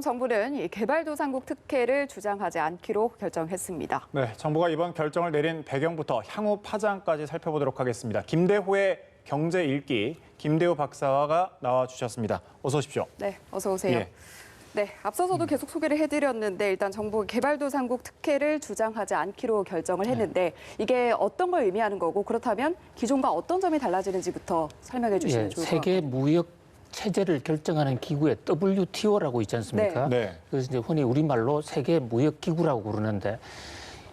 정부는 이 개발도상국 특혜를 주장하지 않기로 결정했습니다. 네, 정부가 이번 결정을 내린 배경부터 향후 파장까지 살펴보도록 하겠습니다. 김대호의 경제 읽기, 김대호 박사가 나와주셨습니다. 어서 오십시오. 네, 어서 오세요. 예. 네, 앞서서도 계속 소개를 해드렸는데 일단 정부가 개발도상국 특혜를 주장하지 않기로 결정을 했는데 이게 어떤 걸 의미하는 거고 그렇다면 기존과 어떤 점이 달라지는지부터 설명해 주시면 좋을 것 같아요. 세계 무역 체제를 결정하는 기구에 WTO라고 있지 않습니까? 네. 그래서 이제 흔히 우리말로 세계 무역 기구라고 그러는데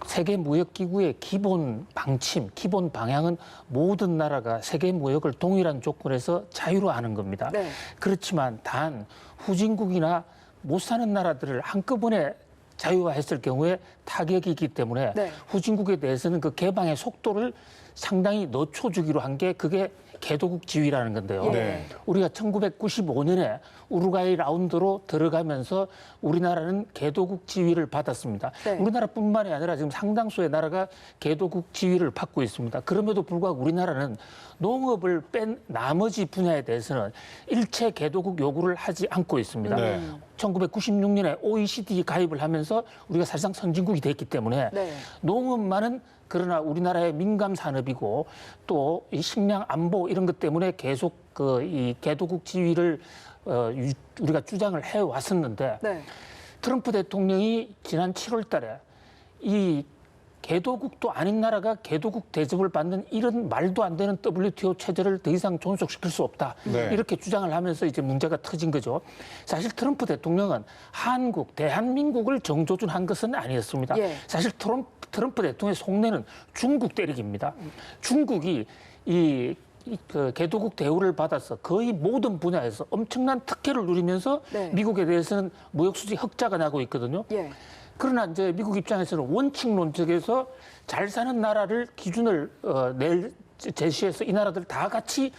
세계 무역 기구의 기본 방침, 기본 방향은 모든 나라가 세계 무역을 동일한 조건에서 자유로 하는 겁니다. 네. 그렇지만 단 후진국이나 못 사는 나라들을 한꺼번에 자유화했을 경우에 타격이기 때문에 네. 후진국에 대해서는 그 개방의 속도를 상당히 늦춰주기로 한 게 그게 개도국 지위라는 건데요. 네. 우리가 1995년에 우루과이 라운드로 들어가면서 우리나라는 개도국 지위를 받았습니다. 네. 우리나라뿐만이 아니라 지금 상당수의 나라가 개도국 지위를 받고 있습니다. 그럼에도 불구하고 우리나라는 농업을 뺀 나머지 분야에 대해서는 일체 개도국 요구를 하지 않고 있습니다. 네. 1996년에 OECD 가입을 하면서 우리가 사실상 선진국이 됐기 때문에 네. 농업만은 그러나 우리나라의 민감 산업이고 또 이 식량 안보 이런 것 때문에 계속 이 개도국 지위를 우리가 주장을 해 왔었는데 네. 트럼프 대통령이 지난 7월 달에 이 개도국도 아닌 나라가 개도국 대접을 받는 이런 말도 안 되는 WTO 체제를 더 이상 존속시킬 수 없다. 네. 이렇게 주장을 하면서 이제 문제가 터진 거죠. 사실 트럼프 대통령은 대한민국을 정조준한 것은 아니었습니다. 예. 사실 트럼프 대통령의 속내는 중국 때리기입니다. 중국이 그 개도국 대우를 받아서 거의 모든 분야에서 엄청난 특혜를 누리면서 네. 미국에 대해서는 무역 수지 흑자가 나고 있거든요. 예. 그러나 이제 미국 입장에서는 원칙론적에서 잘 사는 나라를 기준을 제시해서 이 나라들 다 같이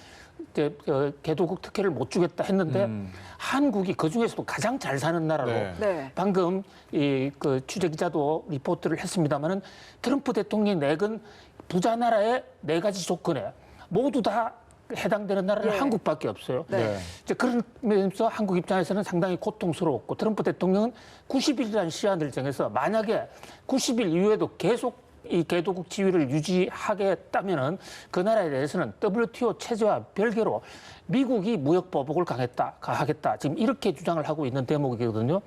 이제 개도국 특혜를 못 주겠다 했는데 한국이 그 중에서도 가장 잘 사는 나라로 네. 네. 방금 그 취재 기자도 리포트를 했습니다마는 트럼프 대통령이 내건 부자 나라의 4가지 조건에 모두 다 해당되는 나라는 네. 한국밖에 없어요. 네. 이제 그러면서 한국 입장에서는 상당히 고통스러웠고 트럼프 대통령은 90일이라는 시한을 정해서 만약에 90일 이후에도 계속 이 개도국 지위를 유지하겠다면은 그 나라에 대해서는 WTO 체제와 별개로 미국이 무역 보복을 가하겠다. 지금 이렇게 주장을 하고 있는 대목이거든요.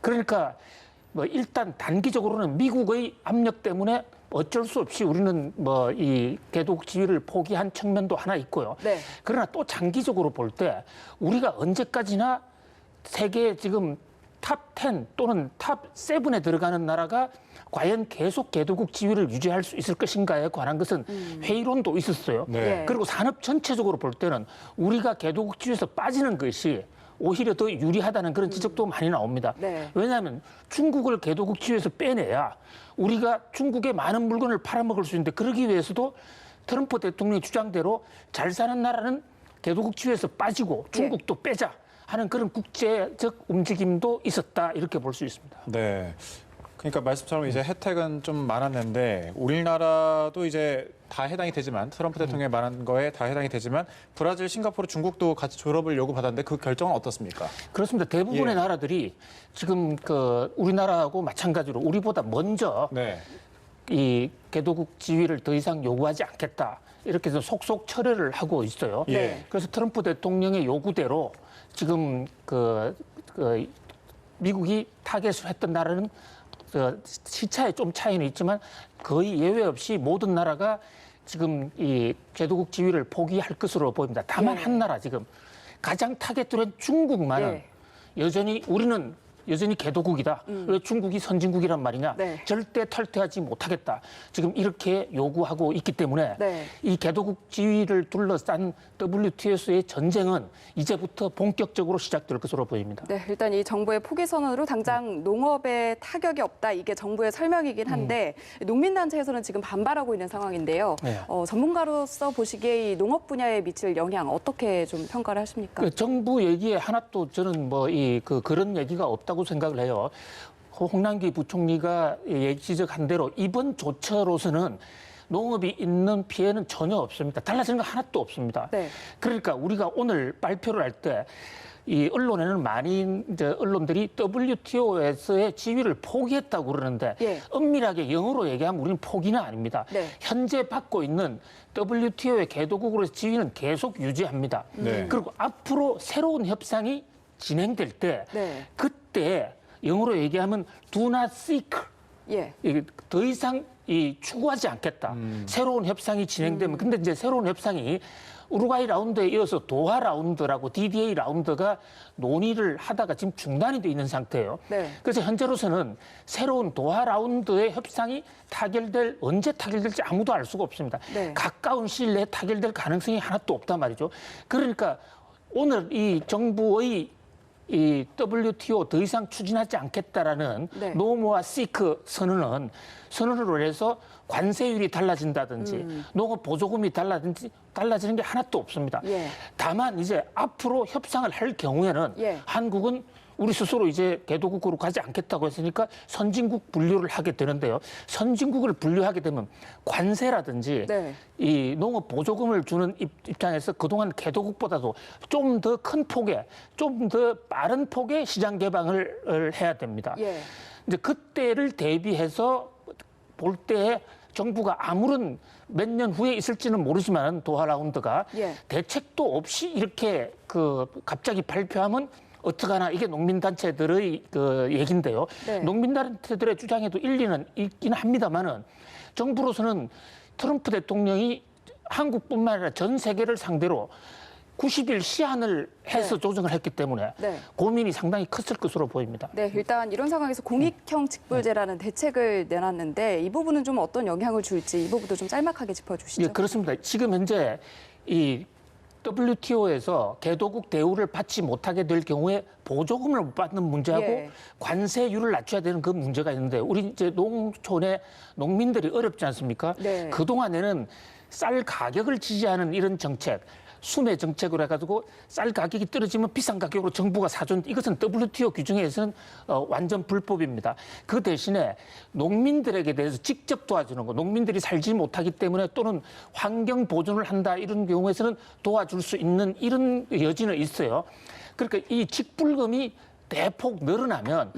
그러니까 뭐 일단 단기적으로는 미국의 압력 때문에 어쩔 수 없이 우리는 뭐 이 개도국 지위를 포기한 측면도 하나 있고요. 네. 그러나 또 장기적으로 볼 때 우리가 언제까지나 세계 지금 탑 10 또는 탑 7에 들어가는 나라가 과연 계속 개도국 지위를 유지할 수 있을 것인가에 관한 것은 회의론도 있었어요. 네. 그리고 산업 전체적으로 볼 때는 우리가 개도국 지위에서 빠지는 것이 오히려 더 유리하다는 그런 지적도 많이 나옵니다. 네. 왜냐하면 중국을 개도국 지위에서 빼내야 우리가 중국에 많은 물건을 팔아먹을 수 있는데 그러기 위해서도 트럼프 대통령의 주장대로 잘 사는 나라는 개도국 지위에서 빠지고 중국도 빼자 하는 그런 국제적 움직임도 있었다 이렇게 볼 수 있습니다. 네. 그러니까 말씀처럼 이제 혜택은 좀 많았는데 우리나라도 이제 다 해당이 되지만 트럼프 대통령이 말한 거에 다 해당이 되지만 브라질, 싱가포르, 중국도 같이 졸업을 요구받았는데 그 결정은 어떻습니까? 그렇습니다. 대부분의 예. 나라들이 지금 우리나라하고 마찬가지로 우리보다 먼저 네. 이 개도국 지위를 더 이상 요구하지 않겠다. 이렇게 해서 속속 철회를 하고 있어요. 예. 그래서 트럼프 대통령의 요구대로 지금 미국이 타겟을 했던 나라는 시차에 좀 차이는 있지만 거의 예외 없이 모든 나라가 지금 이 개도국 지위를 포기할 것으로 보입니다. 다만 예. 한 나라 지금 가장 타겟된 중국만은 예. 여전히 우리는 여전히 개도국이다. 왜 중국이 선진국이란 말이냐. 네. 절대 탈퇴하지 못하겠다. 지금 이렇게 요구하고 있기 때문에 네. 이 개도국 지위를 둘러싼 WTO의 전쟁은 이제부터 본격적으로 시작될 것으로 보입니다. 네, 일단 이 정부의 포기 선언으로 당장 농업에 타격이 없다. 이게 정부의 설명이긴 한데 농민단체에서는 지금 반발하고 있는 상황인데요. 네. 전문가로서 보시기에 이 농업 분야에 미칠 영향 어떻게 좀 평가를 하십니까? 그 정부 얘기에 하나도 저는 그런 얘기가 없다고 생각을 해요. 홍남기 부총리가 지적한 대로 이번 조처로서는 농업이 있는 피해는 전혀 없습니다. 달라지는 거 하나도 없습니다. 네. 그러니까 우리가 오늘 발표를 할 때 이 언론에는 많이 이제 언론들이 WTO에서의 지위를 포기했다고 그러는데 예. 엄밀하게 영어로 얘기하면 우리는 포기는 아닙니다. 네. 현재 받고 있는 WTO의 개도국으로서 지위는 계속 유지합니다. 네. 그리고 앞으로 새로운 협상이 진행될 때 네. 그때 영어로 얘기하면 do not seek 예. 이게 더 이상 추구하지 않겠다. 새로운 협상이 진행되면 근데 이제 새로운 협상이 우루과이 라운드에 이어서 도하 라운드라고 DDA 라운드가 논의를 하다가 지금 중단이 돼 있는 상태예요. 네. 그래서 현재로서는 새로운 도하 라운드의 협상이 언제 타결될지 아무도 알 수가 없습니다. 네. 가까운 시일 내에 타결될 가능성이 하나도 없단 말이죠. 그러니까 오늘 이 정부의 이 WTO 더 이상 추진하지 않겠다라는 네. 노모와 시크 선언으로 해서 관세율이 달라진다든지 농업 보조금이 달라지는 게 하나도 없습니다. 예. 다만 이제 앞으로 협상을 할 경우에는 예. 한국은 우리 스스로 이제 개도국으로 가지 않겠다고 했으니까 선진국 분류를 하게 되는데요. 선진국을 분류하게 되면 관세라든지 네. 이 농업 보조금을 주는 입장에서 그동안 개도국보다도 좀 더 큰 폭의, 좀 더 빠른 폭의 시장 개방을 해야 됩니다. 예. 이제 그때를 대비해서 볼 때 정부가 아무런 몇 년 후에 있을지는 모르지만 도하 라운드가 예. 대책도 없이 이렇게 갑자기 발표하면 어떡하나 이게 농민단체들의 얘기인데요. 네. 농민단체들의 주장에도 일리는 있긴 합니다만은 정부로서는 트럼프 대통령이 한국뿐만 아니라 전 세계를 상대로 90일 시한을 해서 네. 조정을 했기 때문에 네. 고민이 상당히 컸을 것으로 보입니다. 네, 일단 이런 상황에서 공익형 직불제라는 대책을 내놨는데 이 부분은 좀 어떤 영향을 줄지 이 부분도 좀 짤막하게 짚어주시죠. 예, 그렇습니다. 지금 현재 이 WTO에서 개도국 대우를 받지 못하게 될 경우에 보조금을 못 받는 문제하고 예. 관세율을 낮춰야 되는 그 문제가 있는데 우리 이제 농촌의 농민들이 어렵지 않습니까? 네. 그동안에는 쌀 가격을 지지하는 이런 정책, 수매 정책으로 해가지고 쌀 가격이 떨어지면 비싼 가격으로 정부가 사준 이것은 WTO 규정에서는 완전 불법입니다. 그 대신에 농민들에게 대해서 직접 도와주는 거, 농민들이 살지 못하기 때문에 또는 환경 보존을 한다 이런 경우에서는 도와줄 수 있는 이런 여지는 있어요. 그러니까 이 직불금이 대폭 늘어나면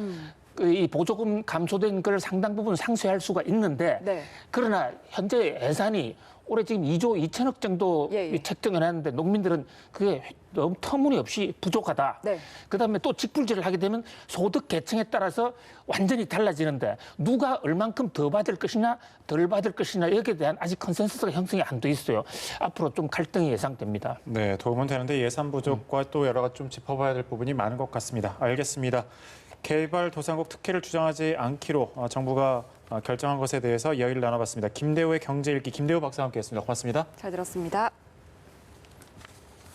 이 보조금 감소된 걸 상당 부분 상쇄할 수가 있는데 네. 그러나 현재 예산이 올해 지금 2조 2천억 정도 예, 예. 책정을 했는데 농민들은 그게 너무 터무니없이 부족하다. 네. 그다음에 또 직불제를 하게 되면 소득 계층에 따라서 완전히 달라지는데 누가 얼만큼 더 받을 것이냐 덜 받을 것이냐 여기에 대한 아직 컨센서스가 형성이 안 돼 있어요. 앞으로 좀 갈등이 예상됩니다. 네, 도움은 되는데 예산 부족과 또 여러 가지 좀 짚어봐야 될 부분이 많은 것 같습니다. 알겠습니다. 개발도상국 특혜를 주장하지 않기로 정부가 결정한 것에 대해서 이야기를 나눠봤습니다. 김대우의 경제일기 김대우 박사와 함께했습니다. 고맙습니다. 잘 들었습니다.